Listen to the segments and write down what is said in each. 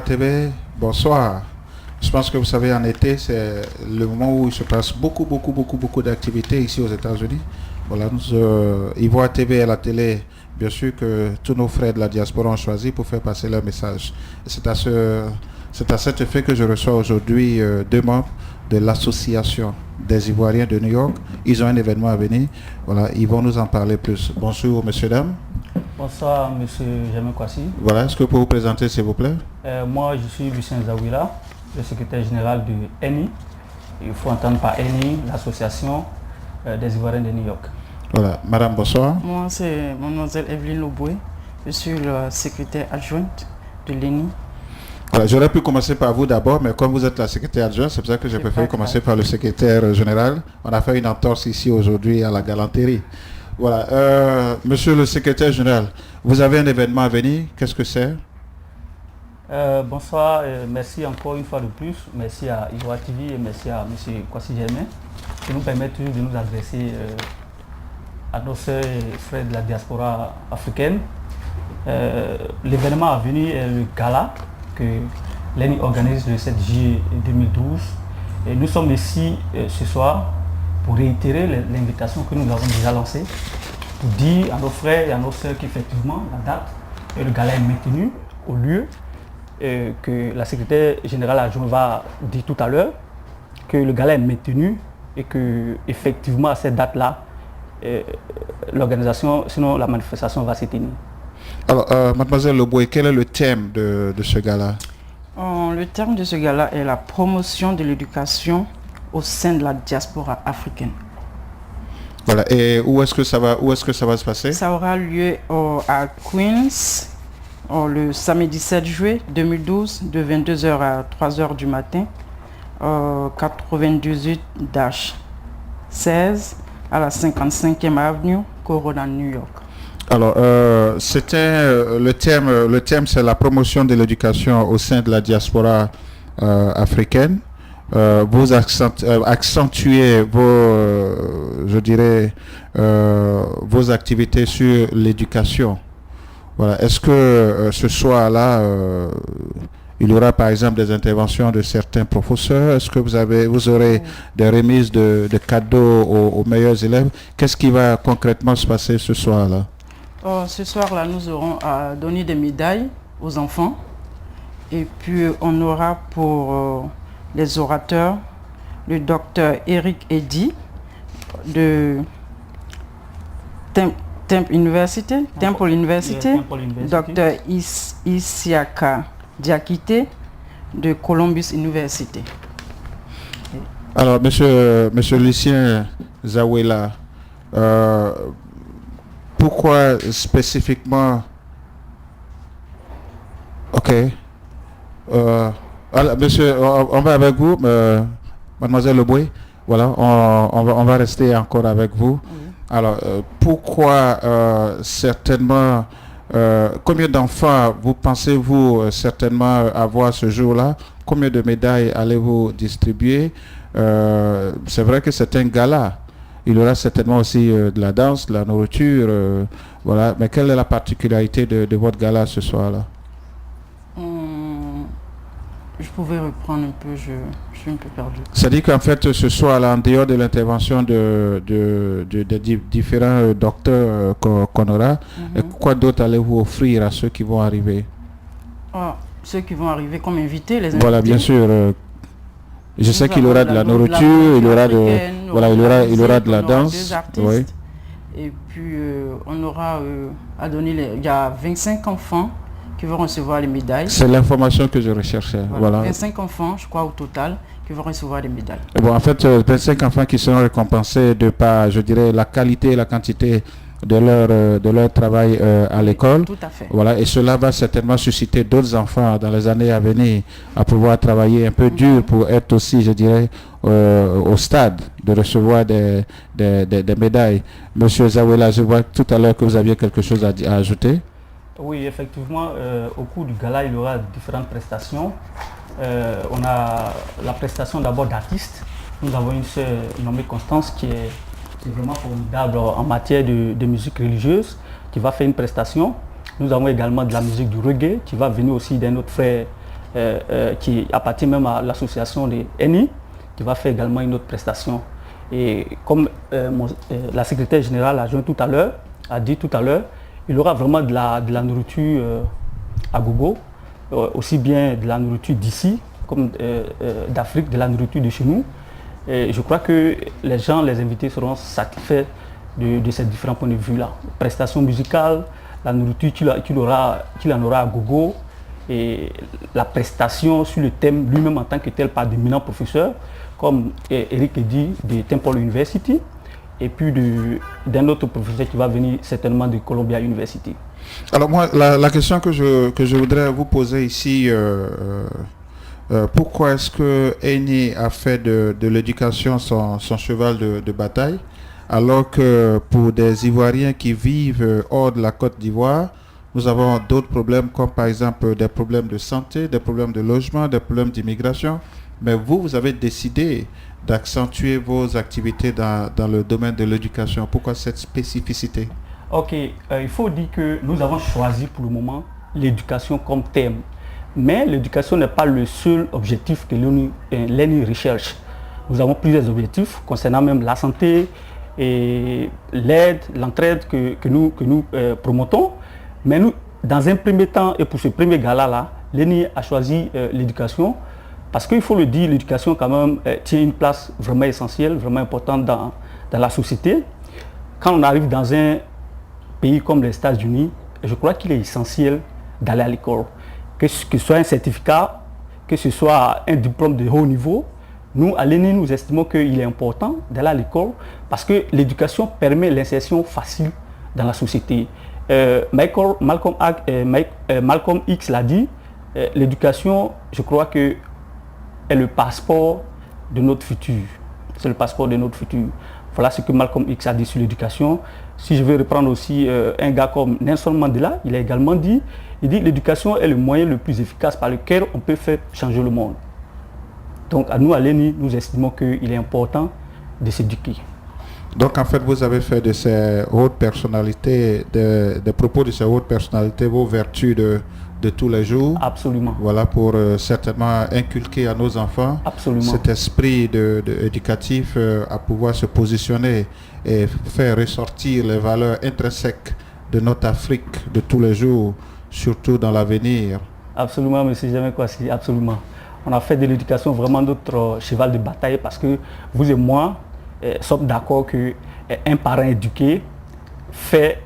TV, bonsoir. Je pense que vous savez, en été, c'est le moment où il se passe beaucoup d'activités ici aux États-Unis. Voilà, Ivoire TV est la télé, bien sûr, que tous nos frères de la diaspora ont choisi pour faire passer leur message. C'est à cet effet que je reçois aujourd'hui deux membres de l'association des Ivoiriens de New York. Ils ont un événement à venir. Voilà, ils vont nous en parler plus. Bonjour, messieurs, dames. Bonsoir, monsieur Jamé Kwasi. Voilà, est-ce que vous pouvez vous présenter, s'il vous plaît? Moi, je suis Lucien Zawila, le secrétaire général de ENI. Il faut entendre par ENI, l'association des Ivoiriens de New York. Voilà, madame, bonsoir. Moi, c'est mademoiselle Evelyne Loboué. Je suis la secrétaire adjointe de l'ENI. Voilà, j'aurais pu commencer par vous d'abord, mais comme vous êtes la secrétaire adjointe, c'est pour ça que j'ai préféré commencer par le secrétaire général. On a fait une entorse ici aujourd'hui à la galanterie. Voilà, monsieur le secrétaire général, vous avez un événement à venir, qu'est-ce que c'est? Bonsoir, merci encore une fois de plus. Merci à Ivoire TV et merci à monsieur Kwasi Germain qui nous permet toujours de nous adresser à nos sœurs et frères de la diaspora africaine. L'événement à venir est le gala que l'ENI organise le 7 juillet 2012. Et nous sommes ici ce soir pour réitérer l'invitation que nous avons déjà lancée, pour dire à nos frères et à nos sœurs qu'effectivement la date et le gala est maintenu au lieu que la secrétaire générale adjointe va dire tout à l'heure, que le gala est maintenu et que effectivement à cette date-là, l'organisation, sinon la manifestation va se tenir. Alors, mademoiselle Loboué, quel est le thème de ce gala? Le thème de ce gala est la promotion de l'éducation au sein de la diaspora africaine. Voilà, et où est-ce que ça va se passer? Ça aura lieu à Queens le samedi 7 juillet 2012 de 22h à 3h du matin, 98-16 à la 55e avenue, Corona, New York. Alors, le thème c'est la promotion de l'éducation au sein de la diaspora africaine. Vous accentuez vos activités sur l'éducation. Voilà. Est-ce que ce soir-là, il y aura par exemple des interventions de certains professeurs? Est-ce que vous aurez des remises de cadeaux aux meilleurs élèves? Qu'est-ce qui va concrètement se passer ce soir-là? Ce soir-là, nous aurons à donner des médailles aux enfants. Et puis, on aura pour les orateurs le docteur Eric Eddy de Temple University, docteur Isiaka Diakité de Columbus University. Alors, monsieur Lucien Zawela, pourquoi spécifiquement? Ok. Alors, monsieur, on va avec vous, mademoiselle Loboué. Voilà, on va rester encore avec vous. Oui. Alors, pourquoi certainement, combien d'enfants vous pensez-vous certainement avoir ce jour-là? Combien de médailles allez-vous distribuer? C'est vrai que c'est un gala. Il y aura certainement aussi de la danse, de la nourriture. Voilà. Mais quelle est la particularité de votre gala ce soir-là? Je pouvais reprendre un peu, je suis un peu perdu. C'est-à-dire qu'en fait, ce soir-là, en dehors de l'intervention des différents docteurs qu'on aura, quoi d'autre allez-vous offrir à ceux qui vont arriver? Ceux qui vont arriver comme invités, les invités. Voilà, bien sûr. Je sais qu'il y aura de la nourriture, il y aura de la danse. Oui. Et puis, on aura à donner, il y a 25 enfants qui vont recevoir les médailles. C'est l'information que je recherchais. Voilà. 25 enfants, je crois, au total, qui vont recevoir les médailles. Bon, en fait, 25 enfants qui seront récompensés de par, je dirais, la qualité et la quantité de leur travail à l'école. Tout à fait. Voilà, et cela va certainement susciter d'autres enfants dans les années à venir à pouvoir travailler un peu dur pour être aussi, je dirais, au stade de recevoir des médailles. Monsieur Zawela, je vois tout à l'heure que vous aviez quelque chose à ajouter. Oui, effectivement, au cours du gala, il y aura différentes prestations. On a la prestation d'abord d'artistes. Nous avons une sœur nommée Constance qui est vraiment formidable en matière de musique religieuse, qui va faire une prestation. Nous avons également de la musique du reggae, qui va venir aussi d'un autre frère qui appartient même à l'association des ENI, qui va faire également une autre prestation. Et comme la secrétaire générale a dit tout à l'heure, il y aura vraiment de la nourriture à gogo, aussi bien de la nourriture d'ici, comme d'Afrique, de la nourriture de chez nous. Et je crois que les invités seront satisfaits de ces différents points de vue-là. Prestation musicale, la nourriture qu'il en aura à gogo, et la prestation sur le thème lui-même en tant que tel par d'éminents professeurs, comme Eric a dit, de Temple University, et puis d'un autre professeur qui va venir certainement de Columbia University. Alors moi, la question que je voudrais vous poser ici, pourquoi est-ce que ENI a fait de l'éducation son cheval de bataille, alors que pour des Ivoiriens qui vivent hors de la Côte d'Ivoire, nous avons d'autres problèmes comme par exemple des problèmes de santé, des problèmes de logement, des problèmes d'immigration. Mais vous avez décidé d'accentuer vos activités dans le domaine de l'éducation. Pourquoi cette spécificité? Ok, il faut dire que nous avons choisi pour le moment l'éducation comme thème. Mais l'éducation n'est pas le seul objectif que l'ENI recherche. Nous avons plusieurs objectifs concernant même la santé et l'aide, l'entraide que nous promotons. Mais nous, dans un premier temps, et pour ce premier gala-là, l'ENI a choisi l'éducation parce qu'il faut le dire, l'éducation quand même tient une place vraiment essentielle, vraiment importante dans la société. Quand on arrive dans un pays comme les États-Unis, je crois qu'il est essentiel d'aller à l'école. Que ce soit un certificat, que ce soit un diplôme de haut niveau, nous, à l'ENI, nous estimons qu'il est important d'aller à l'école parce que l'éducation permet l'insertion facile dans la société. Malcolm X l'a dit, l'éducation, je crois que est le passeport de notre futur. C'est le passeport de notre futur. Voilà ce que Malcolm X a dit sur l'éducation. Si je veux reprendre aussi un gars comme Nelson Mandela, il a également dit, l'éducation est le moyen le plus efficace par lequel on peut faire changer le monde. Donc à nous, à l'ENI, nous estimons qu'il est important de s'éduquer. Donc en fait, vous avez fait de ces hautes personnalités, des propos de ces hautes personnalités, vos vertus de tous les jours. Absolument. Voilà, pour certainement inculquer à nos enfants cet esprit éducatif à pouvoir se positionner et faire ressortir les valeurs intrinsèques de notre Afrique de tous les jours, surtout dans l'avenir. Absolument, monsieur Jamais Kwasi, absolument. On a fait de l'éducation vraiment notre cheval de bataille parce que vous et moi sommes d'accord qu'un parent éduqué fait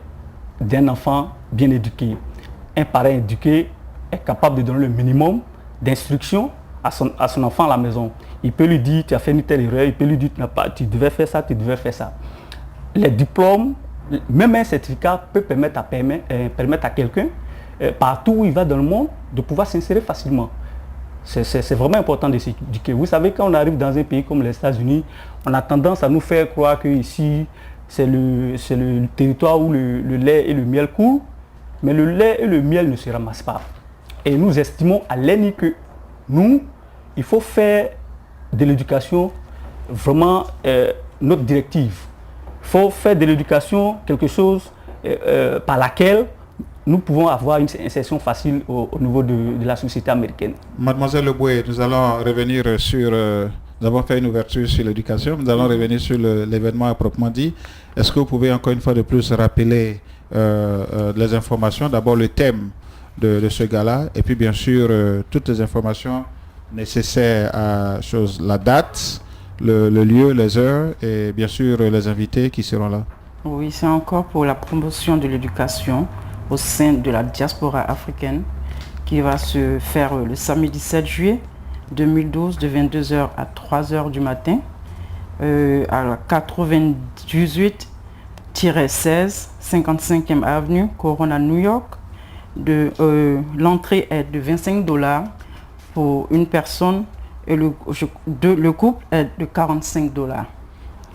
d'un enfant bien éduqué. Un parent éduqué est capable de donner le minimum d'instruction à son enfant à la maison. Il peut lui dire, tu as fait une telle erreur, il peut lui dire, tu devais faire ça, tu devais faire ça. Les diplômes, même un certificat peut permettre à quelqu'un, partout où il va dans le monde, de pouvoir s'insérer facilement. C'est vraiment important de s'éduquer. Vous savez, quand on arrive dans un pays comme les États-Unis, on a tendance à nous faire croire que ici, c'est le territoire où le lait et le miel coulent. Mais le lait et le miel ne se ramassent pas. Et nous estimons à l'ENI que il faut faire de l'éducation vraiment notre directive. Il faut faire de l'éducation quelque chose par laquelle nous pouvons avoir une insertion facile au niveau de la société américaine. Mademoiselle Leboué, nous allons revenir sur... nous avons fait une ouverture sur l'éducation. Nous allons revenir sur l'événement à proprement dit. Est-ce que vous pouvez encore une fois de plus rappeler les informations, d'abord le thème de ce gala et puis bien sûr toutes les informations nécessaires à la date, le lieu, les heures et bien sûr les invités qui seront là. Oui, c'est encore pour la promotion de l'éducation au sein de la diaspora africaine qui va se faire le samedi 7 juillet 2012 de 22h à 3h du matin à la 98 16 55e avenue Corona, New York. L'entrée est de $25 pour une personne et le couple est de $45.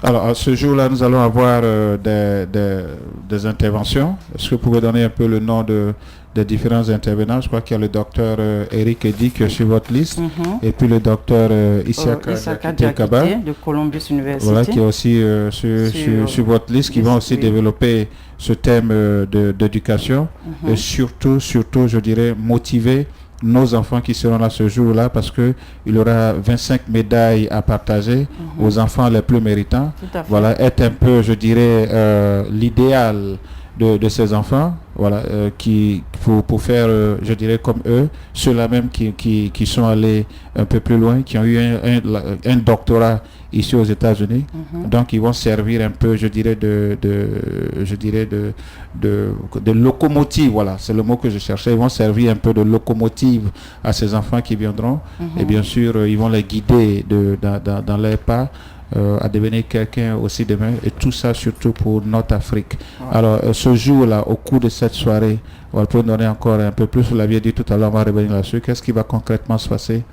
Alors à ce jour-là, nous allons avoir des interventions. Est-ce que vous pouvez donner un peu le nom des différents intervenants? Je crois qu'il y a le docteur Eric Edi qui est sur votre liste et puis le docteur Isiaka Diakaba de Columbia University, voilà, qui est aussi sur votre liste, qui vont aussi développer ce thème d'éducation et surtout, je dirais, motiver nos enfants qui seront là ce jour-là, parce qu'il y aura 25 médailles à partager aux enfants les plus méritants. Voilà, est un peu, je dirais, l'idéal de ces enfants, voilà, qui pour faire, je dirais, comme eux, ceux-là même qui sont allés un peu plus loin, qui ont eu un doctorat ici aux États-Unis. Donc ils vont servir un peu, je dirais, de locomotive. Voilà, c'est le mot que je cherchais. Ils vont servir un peu de locomotive à ces enfants qui viendront, et bien sûr ils vont les guider dans leurs pas, à devenir quelqu'un aussi demain, et tout ça surtout pour notre Afrique. Alors ce jour-là, au cours de cette soirée, on peut donner encore un peu plus, vous l'aviez dit tout à l'heure, on va revenir là-dessus. Qu'est-ce qui va concrètement se passer?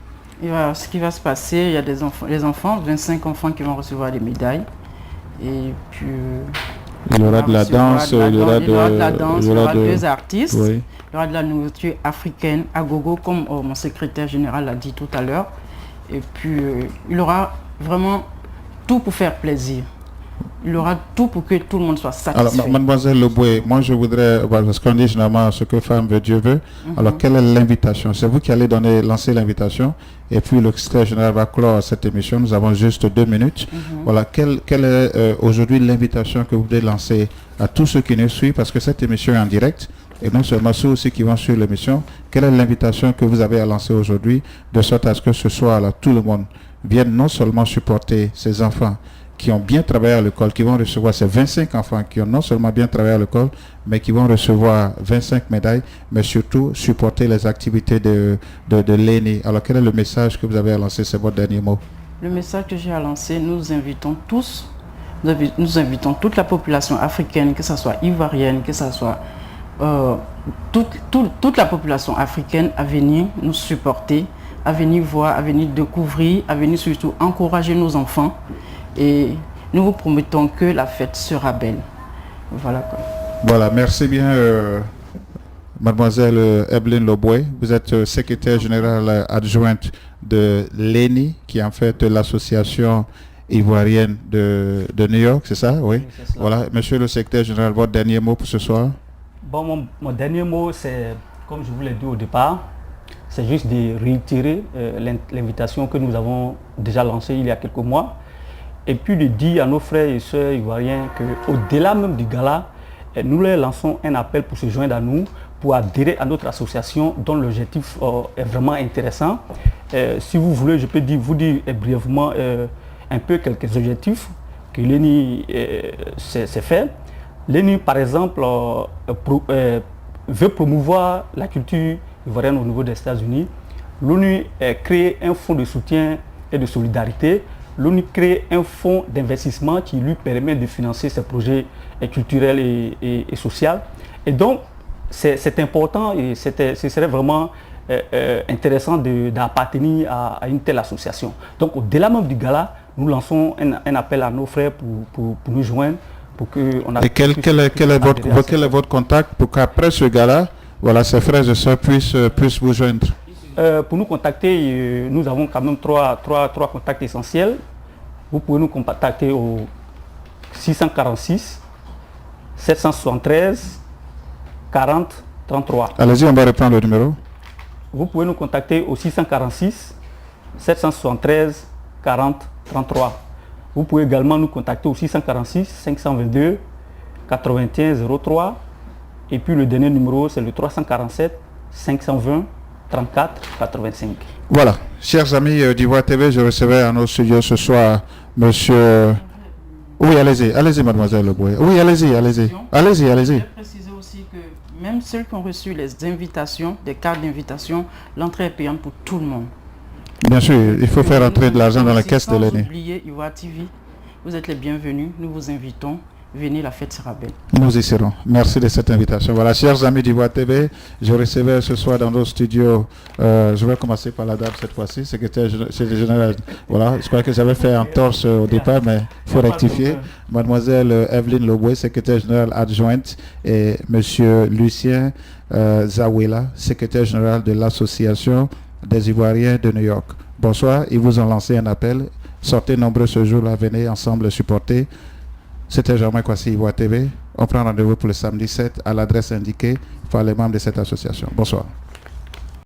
Ce qui va se passer, il y a les enfants, 25 enfants qui vont recevoir des médailles, et puis il y aura de la danse, il y aura deux artistes, oui. Il y aura de la nourriture africaine à gogo, comme mon secrétaire général l'a dit tout à l'heure, et puis il y aura vraiment tout pour faire plaisir. Il y aura tout pour que tout le monde soit satisfait. Alors, mademoiselle Loboué, moi je voudrais, parce qu'on dit généralement ce que femme veut, Dieu veut. Alors, quelle est l'invitation? C'est vous qui allez lancer l'invitation, et puis le secrétaire général va clore cette émission. Nous avons juste 2 minutes. Voilà, quelle est aujourd'hui l'invitation que vous voulez lancer à tous ceux qui nous suivent, parce que cette émission est en direct, et non seulement ceux aussi qui vont suivre l'émission. Quelle est l'invitation que vous avez à lancer aujourd'hui, de sorte à ce que ce soir-là, tout le monde vienne non seulement supporter ces enfants qui ont bien travaillé à l'école, qui vont recevoir ces 25 enfants qui ont non seulement bien travaillé à l'école, mais qui vont recevoir 25 médailles, mais surtout supporter les activités de l'ENI. Alors quel est le message que vous avez à lancer? C'est votre dernier mot. Le message que j'ai à lancer, nous invitons tous, nous invitons toute la population africaine, que ce soit ivoirienne, que ce soit toute la population africaine, à venir nous supporter, à venir voir, à venir découvrir, à venir surtout encourager nos enfants. Et nous vous promettons que la fête sera belle. Voilà quoi. Voilà, merci bien mademoiselle Evelyne Loboué. Vous êtes secrétaire générale adjointe de l'ENI, qui est en fait l'association ivoirienne de New York, c'est ça? Oui. C'est voilà, monsieur le secrétaire général, votre dernier mot pour ce soir? Bon, mon dernier mot, c'est, comme je vous l'ai dit au départ, c'est juste de réitérer l'invitation que nous avons déjà lancée il y a quelques mois, et puis de dire à nos frères et sœurs ivoiriens qu'au-delà même du gala, nous leur lançons un appel pour se joindre à nous, pour adhérer à notre association dont l'objectif est vraiment intéressant. Si vous voulez, je peux vous dire brièvement un peu quelques objectifs que l'ENI s'est fait. L'ENI, par exemple, veut promouvoir la culture ivoirienne au niveau des États-Unis. L'ONU crée un fonds de soutien et de solidarité. L'ONU crée un fonds d'investissement qui lui permet de financer ses projets culturels et sociaux. Et donc, c'est important et ce serait vraiment intéressant d'appartenir à une telle association. Donc, au-delà même du gala, nous lançons un appel à nos frères pour nous joindre. Pour que on et quel est votre contact pour qu'après ce gala, voilà, ces frères et sœurs puissent vous joindre? Pour nous contacter, nous avons quand même trois contacts essentiels. Vous pouvez nous contacter au 646 773 40 33. Allez-y, on va reprendre le numéro. Vous pouvez nous contacter au 646 773 40 33. Vous pouvez également nous contacter au 646 522 81 03. Et puis le dernier numéro, c'est le 347 520 34 85. Voilà, chers amis d'Ivoire TV, je recevais à nos studios ce soir monsieur... Oui, allez-y mademoiselle Loboué. Oui, allez-y. Je vais préciser aussi que même ceux qui ont reçu les invitations, des cartes d'invitation, l'entrée est payante pour tout le monde. Bien sûr, il faut faire entrer de l'argent dans la caisse de l'ENI. Sans oublier Ivoire TV, vous êtes les bienvenus, nous vous invitons. Venez, la fête sera belle. Nous y serons. Merci de cette invitation. Voilà, chers amis d'Ivoire TV, je recevais ce soir dans nos studios, je vais commencer par la dame cette fois-ci, secrétaire général. Voilà, je crois que j'avais fait un torse au départ, mais il faut rectifier. Mademoiselle Evelyne Loboué, secrétaire générale adjointe, et monsieur Lucien Zawela, secrétaire général de l'Association des Ivoiriens de New York. Bonsoir, ils vous ont lancé un appel. Sortez nombreux ce jour-là, venez ensemble supporter. C'était Germain Kwasi, Ivoire TV. On prend rendez-vous pour le samedi 7 à l'adresse indiquée par les membres de cette association. Bonsoir.